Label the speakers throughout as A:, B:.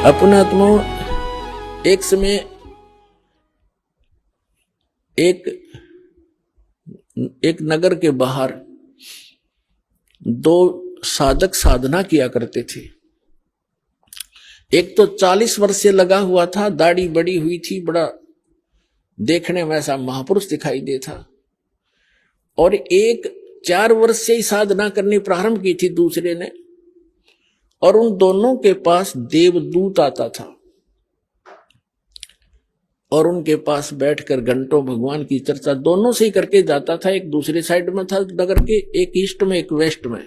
A: अपने आत्मा एक समय एक नगर के बाहर दो साधक साधना किया करते थे। एक तो 40 वर्ष से लगा हुआ था, दाढ़ी बड़ी हुई थी, बड़ा देखने में ऐसा महापुरुष दिखाई देता, और एक 4 वर्ष से ही साधना करनी प्रारंभ की थी दूसरे ने, और उन दोनों के पास देवदूत आता था और उनके पास बैठकर घंटों भगवान की चर्चा दोनों से ही करके जाता था। एक दूसरे साइड में था नगर के, एक ईस्ट में एक वेस्ट में।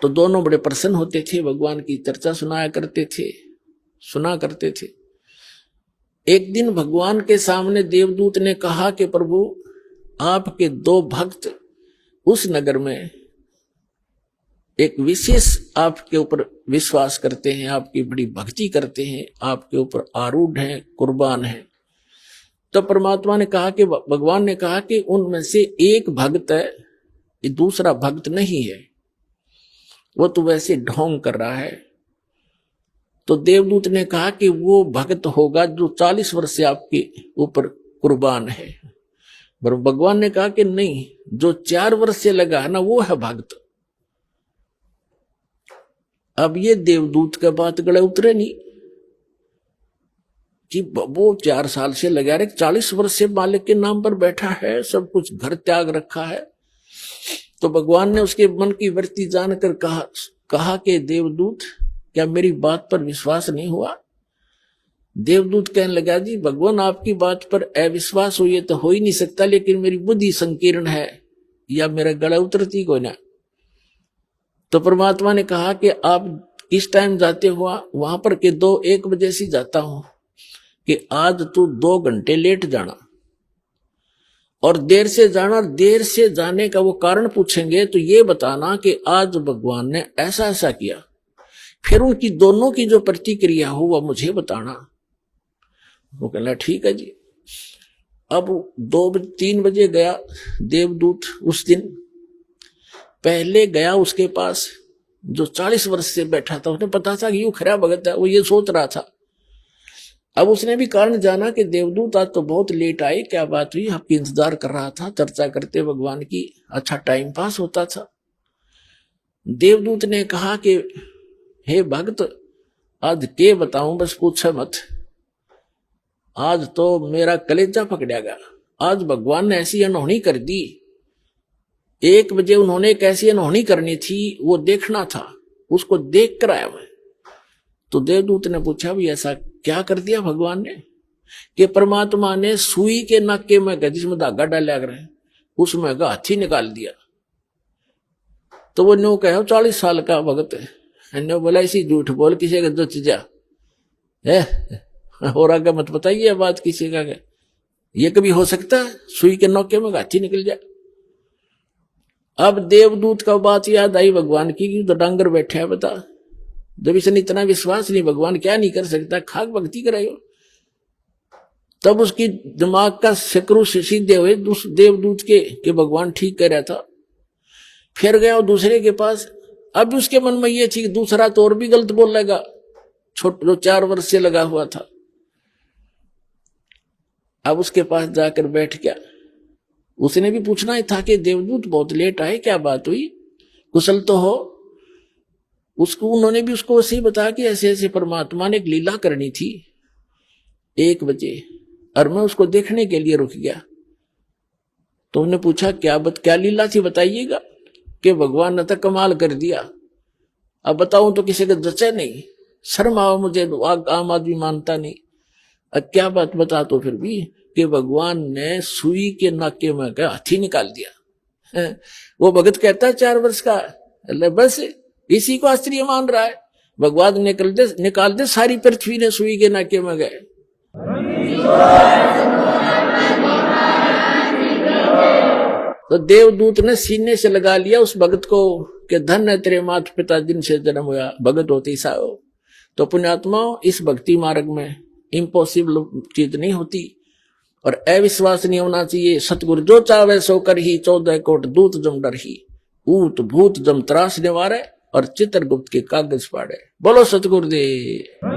A: तो दोनों बड़े प्रसन्न होते थे, भगवान की चर्चा सुना करते थे। एक दिन भगवान के सामने देवदूत ने कहा कि प्रभु, आपके 2 भक्त उस नगर में एक विशेष आपके ऊपर विश्वास करते हैं, आपकी बड़ी भक्ति करते हैं, आपके ऊपर आरूढ़ हैं, कुर्बान हैं। तो परमात्मा ने कहा कि भगवान ने कहा कि उनमें से एक भक्त है, ये दूसरा भक्त नहीं है, वो तो वैसे ढोंग कर रहा है। तो देवदूत ने कहा कि वो भक्त होगा जो 40 वर्ष से आपके ऊपर कुर्बान है। पर भगवान ने कहा कि नहीं, जो 4 वर्ष से लगा है ना, वो है भक्त। अब ये देवदूत के बात गले उतरे नहीं कि वो 4 साल से लगा रहे, 40 वर्ष से मालिक के नाम पर बैठा है, सब कुछ घर त्याग रखा है। तो भगवान ने उसके मन की वृत्ति जानकर कहा कि देवदूत, क्या मेरी बात पर विश्वास नहीं हुआ? देवदूत कहने लगा, जी भगवान, आपकी बात पर अविश्वास हुई तो हो ही नहीं सकता, लेकिन मेरी बुद्धि संकीर्ण है, या मेरा गला उतरती को ना। तो परमात्मा ने कहा कि आप किस टाइम जाते हुआ वहां पर के 1 बजे से जाता हूं, कि आज तू 2 घंटे लेट जाना और देर से जाना। देर से जाने का वो कारण पूछेंगे तो ये बताना कि आज भगवान ने ऐसा ऐसा किया। फिर उनकी दोनों की जो प्रतिक्रिया हो वह मुझे बताना। वो कहना ठीक है जी। अब 2-3 बजे गया देवदूत। उस दिन पहले गया उसके पास जो 40 वर्ष से बैठा था, उसने पता था कि यूं खरा भगत है, वो ये सोच रहा था। अब उसने भी कारण जाना कि देवदूत आज तो बहुत लेट आए, क्या बात हुई? आपकी इंतजार कर रहा था, चर्चा करते भगवान की, अच्छा टाइम पास होता था। देवदूत ने कहा कि हे भक्त, आज के बताऊं, बस पूछे मत, आज तो मेरा कलेजा पकड़ेगा। आज भगवान ने ऐसी अनहोनी कर दी। 1 बजे उन्होंने कैसी अनहोनी करनी थी वो देखना था, उसको देख कर आया मैं। तो देवदूत ने पूछा, भी ऐसा क्या कर दिया भगवान ने? कि परमात्मा ने सुई के नाके में जिसमें धागा डाला रहे, उसमें हाथी निकाल दिया। तो वो नो कहो 40 साल का भगत है, ने बोला इसी झूठ बोल किसी का जो चीजा है और आगे मत बताइए बात किसी का, ये कभी हो सकता है सुई के नोके में हाथी निकल जाए? अब देवदूत का बात याद आई भगवान की, तो डांगर बैठे है, बता, जब इसने इतना विश्वास नहीं, भगवान क्या नहीं कर सकता, खाक भक्ति करायो। तब उसकी दिमाग का शक्रु सीधे हुए देवदूत के भगवान ठीक कह रहा था। फिर गया दूसरे के पास। अब उसके मन में ये थी कि दूसरा तो और भी गलत बोल लेगा, जो 4 वर्ष से लगा हुआ था। अब उसके पास जाकर बैठ गया। उसने भी पूछना ही था कि देवदूत बहुत लेट आए, क्या बात हुई, कुशल तो हो? उन्होंने भी उसको ऐसे ही बताया कि ऐसे ऐसे परमात्मा ने एक लीला करनी थी 1 बजे, और मैं उसको देखने के लिए रुक गया। तो उन्होंने पूछा क्या लीला थी, बताइएगा। कि भगवान ने तो कमाल कर दिया, अब बताऊं तो किसी का जचे नहीं, शर्म आओ मुझे, आम आदमी मानता नहीं। अब क्या बात बता तो फिर भी, कि भगवान ने सुई के नाके में हाथी निकाल दिया। वो भगत कहता है 4 वर्ष का, बस इसी को आश्चर्य मान रहा है। भगवान निकाल दे सारी पृथ्वी ने सुई के नाके में गए। तो देवदूत ने सीने से लगा लिया उस भगत को कि धन है तेरे माता पिता जिनसे जन्म हुआ, भगत होती सा हो। तो पुण्यात्मा, इस भक्ति मार्ग में इम्पॉसिबल चीज नहीं होती और अविश्वास नहीं होना चाहिए। सतगुरु जो चावे सो कर ही, 14 कोट दूत जम डर ही, ऊत भूत जम त्रास निवारे, और चित्रगुप्त के कागज फाड़े। बोलो सतगुरुदेव।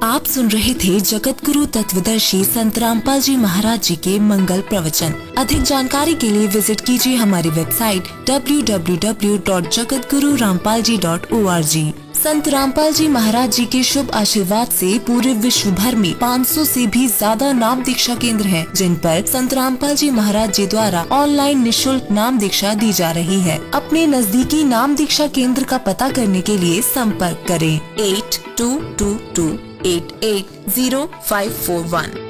B: आप सुन रहे थे जगत गुरु तत्वदर्शी संत रामपाल जी महाराज जी के मंगल प्रवचन। अधिक जानकारी के लिए विजिट कीजिए हमारी वेबसाइट www.jagatgururampalji.org। संत रामपाल जी महाराज जी के शुभ आशीर्वाद से पूरे विश्व भर में 500 से भी ज्यादा नाम दीक्षा केंद्र हैं, जिन पर संत रामपाल जी महाराज जी द्वारा ऑनलाइन निशुल्क नाम दीक्षा दी जा रही है। अपने नजदीकी नाम दीक्षा केंद्र का पता करने के लिए संपर्क करें 8222880541।